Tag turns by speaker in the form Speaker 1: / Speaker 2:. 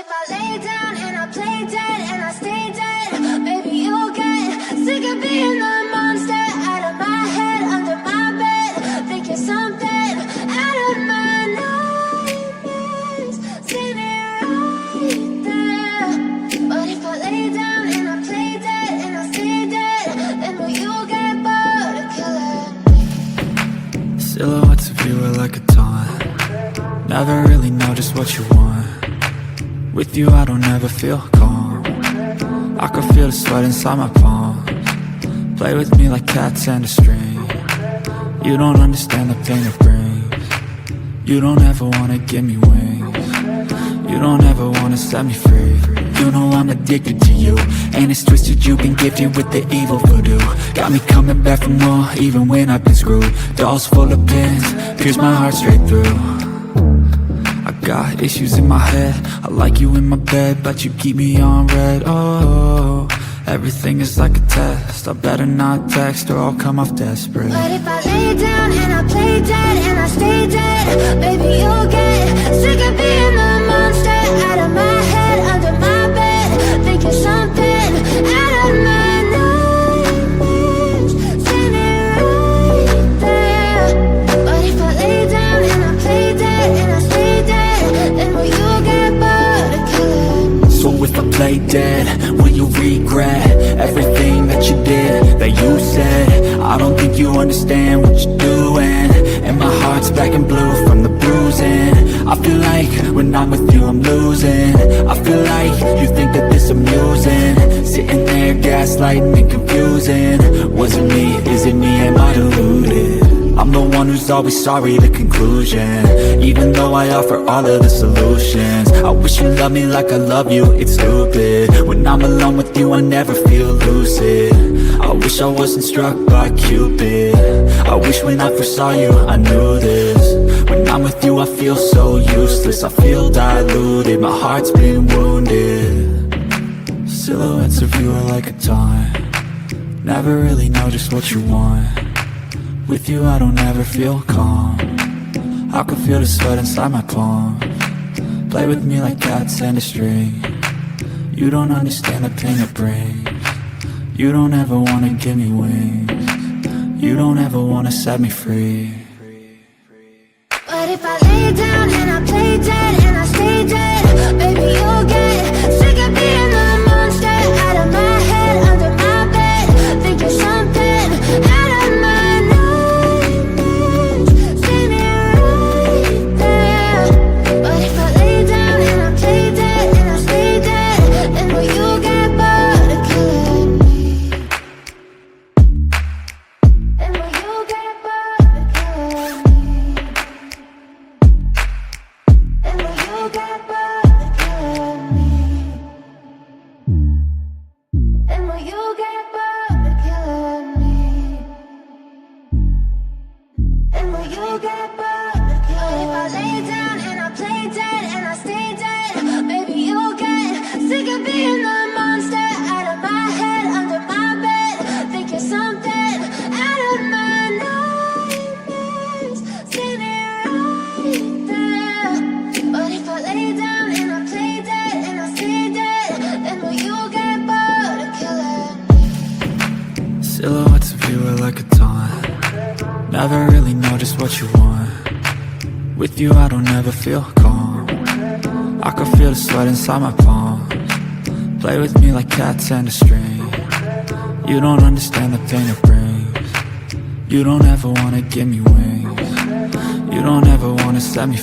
Speaker 1: if I lay down and I play dead and I stay dead, baby, you'll get sick of being the monster out of my head, under my bed, thinking something out of my nightmares, standing right there. But if I lay down and I play dead and I stay dead, then will you get bored of killing me?
Speaker 2: Silhouettes of you are like a taunt. Never really know just what you want. With you I don't ever feel calm. I can feel the sweat inside my palms. Play with me like cats and a string. You don't understand the pain it brings. You don't ever wanna give me wings. You don't ever wanna set me free. You know I'm addicted to you, and it's twisted, you've been gifted with the evil voodoo. Got me coming back for more, even when I've been screwed. Dolls full of pins, pierce my heart straight through. I got issues in my head, I like you in my bed, but you keep me on red. Oh, everything is like a test, I better not text or I'll come off desperate.
Speaker 1: But if I lay down and I play dead and I stay dead, baby, you'll get sick of being the monster out of my head, under my bed, thinking something out of my nightmares, standing right there. But if I lay down and I play dead and I stay dead, then will you get bored of killing me?
Speaker 2: So if I play dead, will you regret everything that you did, that you said? I don't think you understand what you're doing, and my heart's black and blue from the bruising. I feel like when I'm with you I'm losing. I feel like you think that this amusing, sitting there gaslighting and confusing. Was it me? Is it me? Am I deluded? I'm the one who's always sorry, the conclusion, even though I offer all of the solutions. I wish you loved me like I love you, it's stupid. When I'm alone with you I never feel lucid. I wish I wasn't struck by Cupid. I wish when I first saw you I knew this. When I'm with you I feel so useless, I feel diluted, my heart's been wounded. Silhouettes of you are like a taunt. Never really know just what you want. With you I don't ever feel calm. I can feel the sweat inside my palms. Play with me like cats and a string. You don't understand the pain it brings. You don't ever wanna give me wings. You don't ever wanna set me free.
Speaker 1: But if I lay down and I play dead and I stay dead, baby, you'll get sick of being the monster out of my head, under my bed, thinking something out of my nightmares, standing right there. But if I lay down and I play dead and I stay dead, then will you get bored of killing me? Then will you get bored of killing me? And will you get bored of killing me? And will you get bored of killing me? And will you get bored of killing me? If I lay down and I play dead and I stay dead, baby, you'll get sick of being the monster out of my head, under my bed, thinking something out of my nightmares, standing right there. But if I lay down and I play dead and I stay dead, then will you get bored of killing me?
Speaker 2: Silhouettes of you are like a taunt. Never really know just what you want. With you I don't ever feel calm. I can feel the sweat inside my palms. Play with me like cats and a string. You don't understand the pain it brings. You don't ever wanna give me wings. You don't ever wanna set me